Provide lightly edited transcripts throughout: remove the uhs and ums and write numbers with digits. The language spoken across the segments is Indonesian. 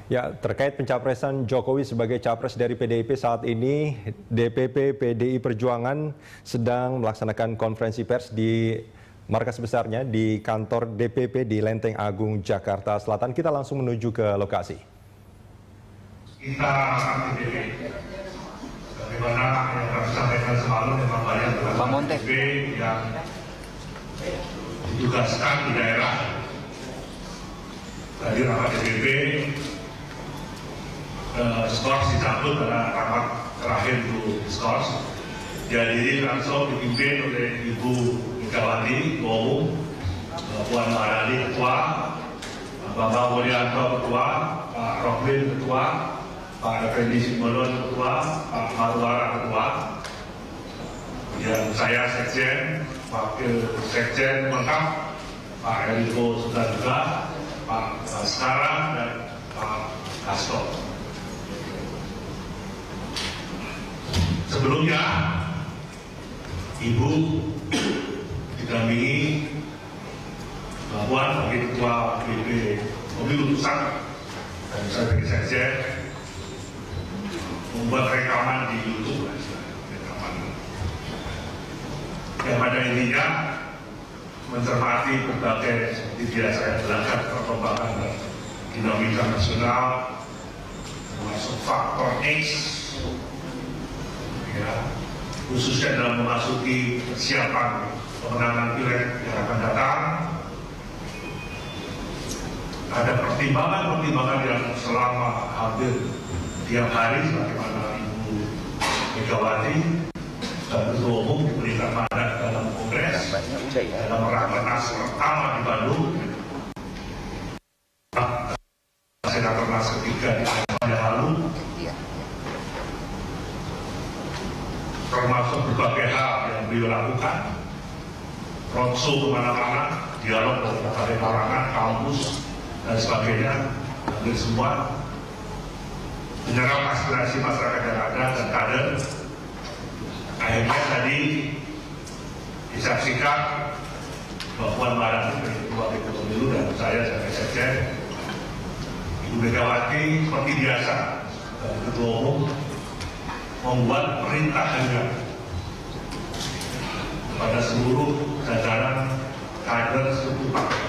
Ya, terkait pencapresan Jokowi sebagai capres dari PDIP saat ini, DPP PDI Perjuangan sedang melaksanakan konferensi pers di markas besarnya di kantor DPP di Lenteng Agung, Jakarta Selatan. Kita langsung menuju ke lokasi. Kita DPP, bagaimana yang kami sampaikan semalam memang banyak DPP yang ditugaskan di daerah. Tadi rapat DPP, skors dicabut pada rapat terakhir itu skors. Jadi langsung dipimpin oleh Ibu Megawati, Ketua Umum, Puan Maharani Ketua, Bapak Wuryanto Ketua, Pak Roklin Ketua, Pak Effendi Simbolon Ketua, Pak Marwara Ketua, yang saya Sekjen, Wakil Sekjen lengkap, Pak Eriko sudah juga, Pak Baskara dan Pak Hasto. Sebelumnya, Ibu didampingi Mbak Puan sebagai Ketua BP Pemilu Pusat dan saya sebagai Sekjen membuat rekaman di YouTube, rekaman yang pada intinya mencermati berbagai seperti biasa yang belajar perkembangan dan dinamika nasional, termasuk faktor X, ya, khususnya dalam memasuki persiapan pemenangan pileg yang akan datang. Ada pertimbangan-pertimbangan yang selama hampir tiap hari, sebagaimana Ibu Megawati dan Ketua Umum diberikan mandat dalam Kongres, dalam Rakernas pertama di Bandung, Rakernas ketiga di tahun yang lalu, termasuk berbagai hal yang beliau lakukan, roadshow kemana-mana, dialog dengan berbagai kalangan, kampus, dan sebagainya, hampir semua menyerap aspirasi masyarakat yang ada dan kader. Akhirnya tadi disaksikan Mbak Puan Maharani sebagai Ketua BP Pemilu dan saya sebagai Sekjen, Ibu Megawati seperti biasa Ketua Umum membuat perintah harian kepada seluruh jajaran kader seluruh partai.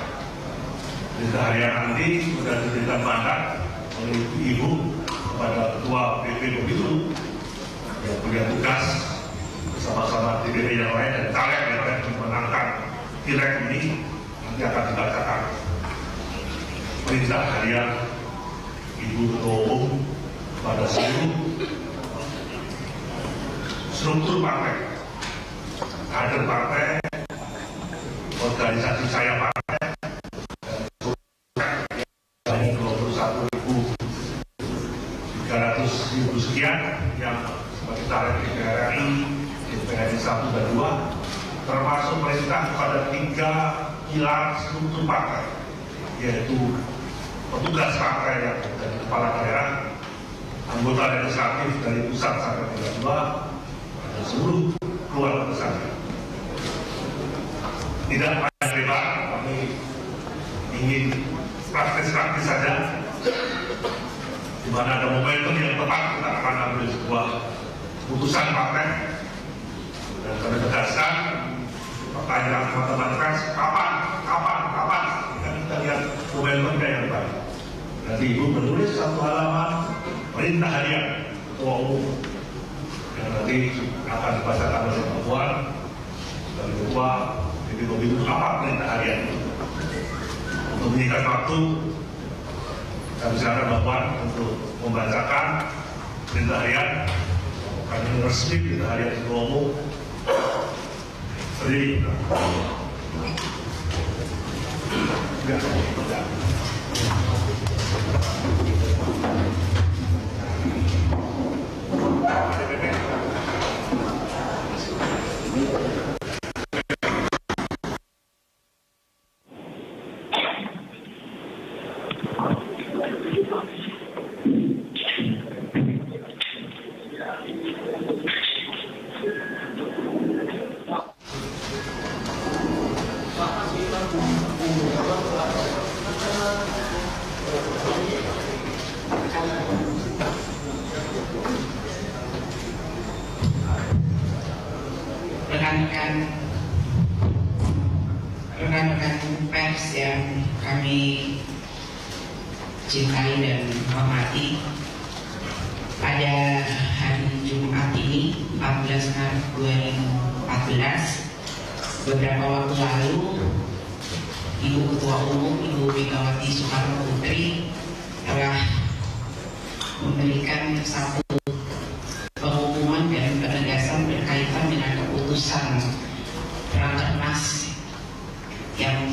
Perintah harian nanti sudah diberikan mandat oleh Ibu kepada Ketua BP Pemilu yang punya tugas bersama-sama DPP yang lain dan caleg yang lain memenangkan pileg ini. Nanti akan dibacakan perintah harian Ibu Ketua Umum kepada seluruh struktur partai, kader partai, organisasi saya partai, dan 21.300 sekian yang sebagai caleg di RRI, DPRD 1 dan 2, termasuk perintah kepada 3 pilar struktur partai, yaitu petugas partai yang dari kepala daerah, anggota legislatif dari pusat sampai tingkat 2, dan seluruh keluarga besar. Tidak banyak lebar, kami ingin praktis-praktis saja, di mana ada momentum yang tepat kita akan ambil sebuah putusan partai. Dan kami tegaskan pertanyaan teman-teman pers, kapan? Kita lihat momentumnya yang baik. Nanti Ibu menulis 1 halaman perintah harian Ketua Umum yang nanti akan dibacakan oleh Mbak Puan dari Ketua BP Pemilu apa perintah harian. Untuk menyingkat waktu, kami silakan Mbak Puan untuk membacakan perintah harian. Kami resmi perintah harian Ketua Umum. Jadi, rekan-rekan pers yang kami cintai dan hormati, pada hari Jumat ini 14 Maret 2014, beberapa waktu lalu Ibu Ketua Umum Ibu Megawati Soekarno Putri telah memberikan satu pengumuman dan penegasan berkaitan dengan keputusan Rakernas yang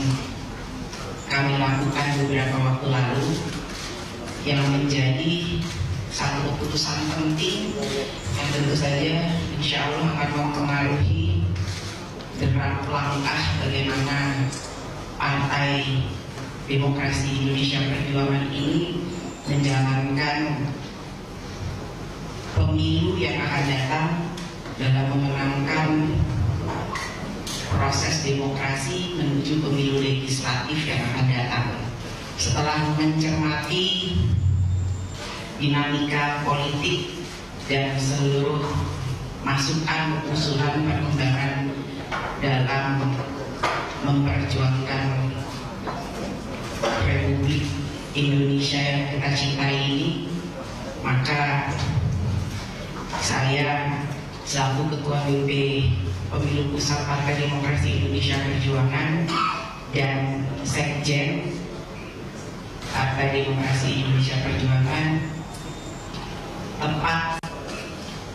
kami lakukan beberapa waktu lalu, yang menjadi satu keputusan penting yang tentu saja insya Allah akan mempengaruhi gerak langkah bagaimana Partai Demokrasi Indonesia Perjuangan ini menjalankan pemilu yang akan datang dalam memenangkan proses demokrasi menuju pemilu legislatif yang akan datang. Setelah mencermati dinamika politik dan seluruh masukan usulan perkembangan dalam memperjuangkan Republik Indonesia yang kita cintai ini, maka saya selaku Ketua BP Pemilu Pusat Partai Demokrasi Indonesia Perjuangan dan Sekjen Partai Demokrasi Indonesia Perjuangan tepat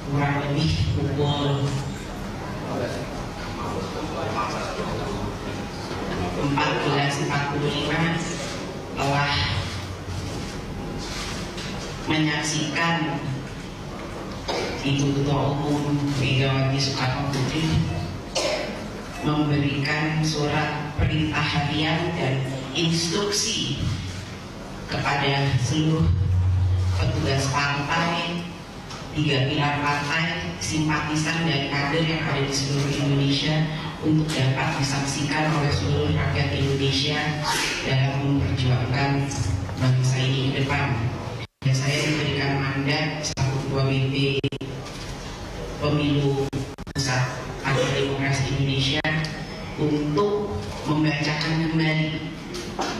kurang lebih pukul 14.45 telah menyaksikan Ibu Ketua Umum Megawati Soekarno Putri memberikan surat perintah harian dan instruksi kepada seluruh petugas partai, 3 pilar partai, simpatisan dan kader yang ada di seluruh Indonesia untuk dapat disaksikan oleh seluruh rakyat Indonesia dalam memperjuangkan bangsa ini ke depan. Dan saya diberikan mandat selaku Ketua BP Pemilu Pusat Partai Demokrasi Indonesia untuk membacakan kembali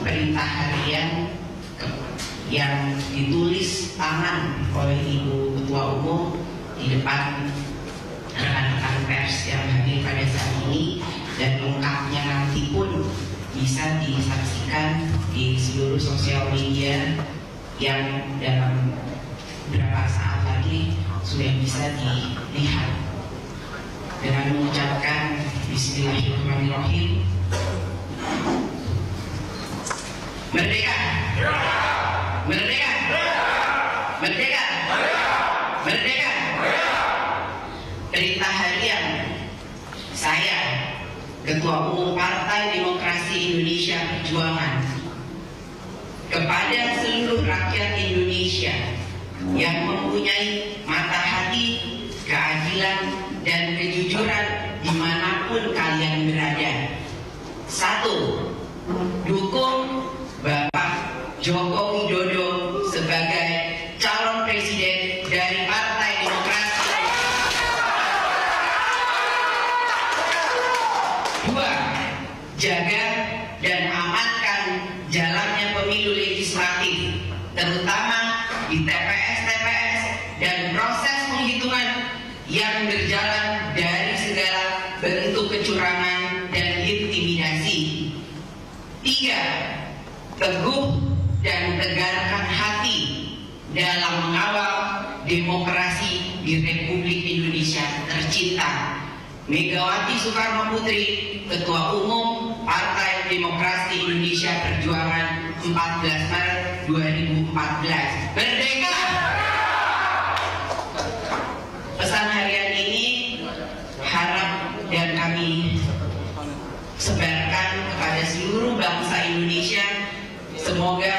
perintah harian yang ditulis tangan oleh Ibu Ketua Umum di depan rekan-rekan pers yang hadir pada saat ini, dan lengkapnya nanti pun bisa disaksikan di seluruh sosial media yang dalam beberapa saat lagi sudah bisa dilihat. Dengan mengucapkan Bismillahirrahmanirrahim. Merdeka! Merdeka! Merdeka! Merdeka! Perintah harian saya, Ketua Umum Partai Demokrasi Indonesia Perjuangan, kepada seluruh rakyat Indonesia yang mempunyai mata hati, keadilan, dan kejujuran dimanapun kalian berada. 1. Dukung Bapak Joko Widodo sebagai calon presiden dari Partai Demokrasi. 2. Jaga dan amankan jalannya pemilu legislatif, terutama di TPS-TPS dan proses penghitungan yang berjalan dari segala bentuk kecurangan dan intimidasi. 3. Teguh dan tegarkan hati dalam mengawal demokrasi di Republik Indonesia tercinta. Megawati Soekarno Putri, Ketua Umum Partai Demokrasi Indonesia Perjuangan, 14 Maret 2014. Merdeka! Pesan harian ini harap dan kami sebarkan kepada seluruh bangsa Indonesia. Semoga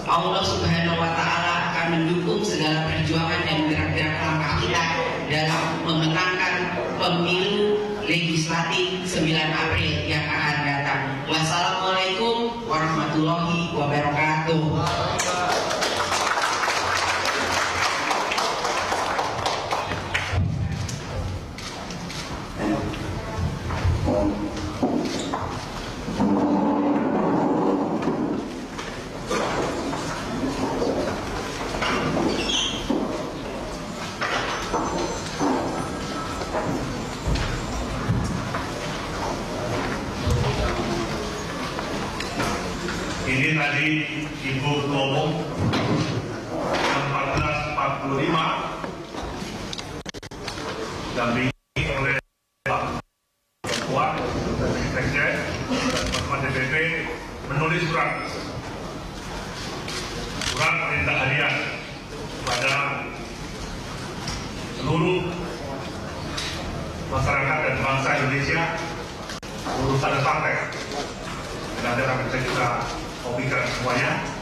Allah Subhanahu wa Ta'ala akan mendukung segala perjuangan dan gerak-gerak langkah kita dalam memenangkan pemilu legislatif 9 April yang akan datang. Wassalamualaikum warahmatullahi wabarakatuh. Ibu Ketua Umum yang 1445 didampingi oleh Pak Ketua Sekjen dan teman-teman DPP menulis surat perintah harian kepada seluruh masyarakat dan bangsa Indonesia urusan partai. Nanti akan bisa kita kopikan semuanya.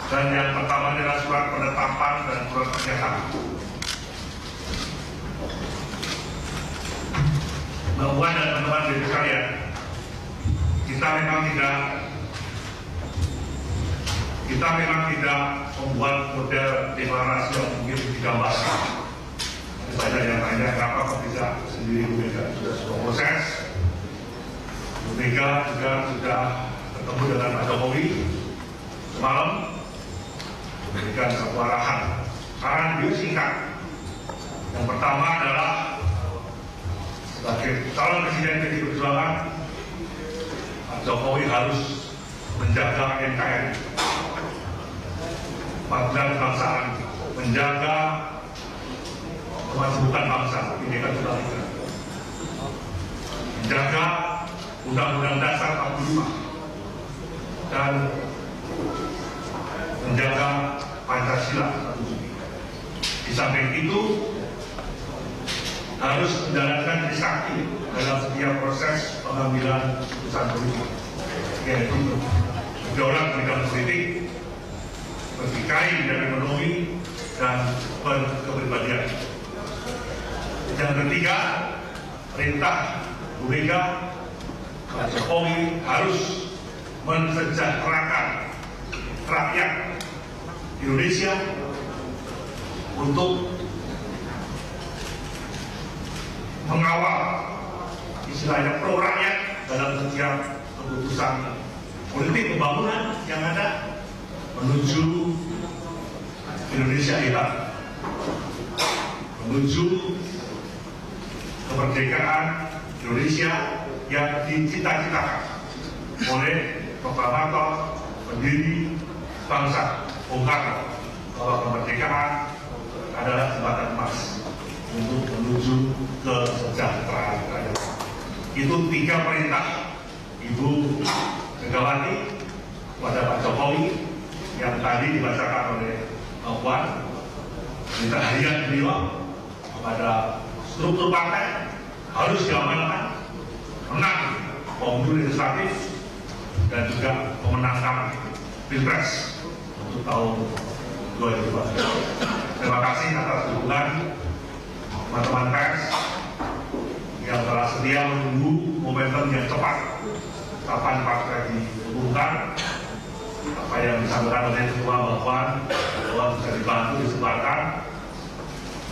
Dan yang pertama adalah surat penetapan dan surat pernyataan. Bahwa dan teman-teman dari sekalian, kita memang tidak membuat model deklarasi yang mungkin digambarkan. Banyak yang tanya kenapa kok bisa sendiri Bu Mega. Sudah sebuah proses. Bu Mega juga sudah ketemu dengan Pak Jokowi semalam, memberikan satu arahan. Arahan beliau singkat. Yang pertama adalah sebagai calon presiden PDI Perjuangan, Pak Jokowi harus menjaga NKRI, Partai Kebangsaan, menjaga kemajuan bangsa, Bhinneka Tunggal Ika, menjaga Undang-Undang Dasar 45 dan menjaga Pancasila. Di samping itu harus menjalankan trisakti dalam setiap proses pengambilan keputusan politik, yaitu berdaulat bidang politik, berdikari bidang ekonomi, dan berkepribadian. Yang ketiga, perintah Bu Mega, Pak Jokowi harus mensejahterakan rakyat Indonesia untuk mengawal istilahnya pro rakyat dalam setiap keputusan politik pembangunan yang ada menuju Indonesia hebat, menuju kemerdekaan Indonesia yang dicita-citakan oleh proklamator pendiri bangsa Bung Karno, bahwa kemerdekaan adalah jembatan emas untuk menuju kesejahteraan rakyat. Itu 3 perintah Ibu Megawati kepada Pak Jokowi yang tadi dibacakan oleh Pak Puan. Perintah harian beliau kepada struktur partai harus diamankan, menang pemilu legislatif dan juga memenangkan Pilpres untuk tahun 2024. Terima kasih atas dukungan teman-teman pers yang telah sedia menunggu momentum yang tepat kapan partai diumumkan. Apa yang disampaikan oleh Ketua bahwa bisa dibantu disebarkan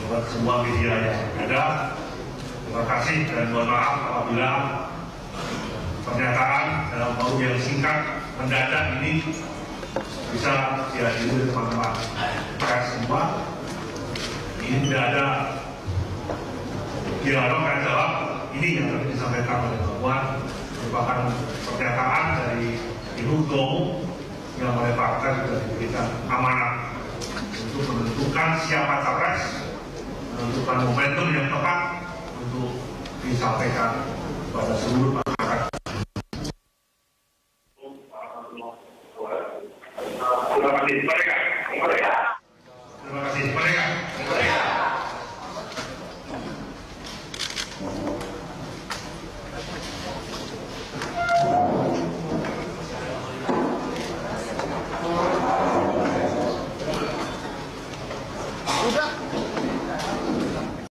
lewat semua media yang ada. Terima kasih dan mohon maaf apabila pernyataan dalam waktu yang singkat mendadak ini bisa dihadiri oleh teman-teman pers semua. Ini tidak ada dialog dan jawab. Ini yang tadi disampaikan oleh Pak Puan merupakan pernyataan dari Ibu Ketua Umum yang oleh partai sudah diberikan amanat untuk menentukan siapa capres, menentukan momentum yang tepat untuk disampaikan kepada seluruh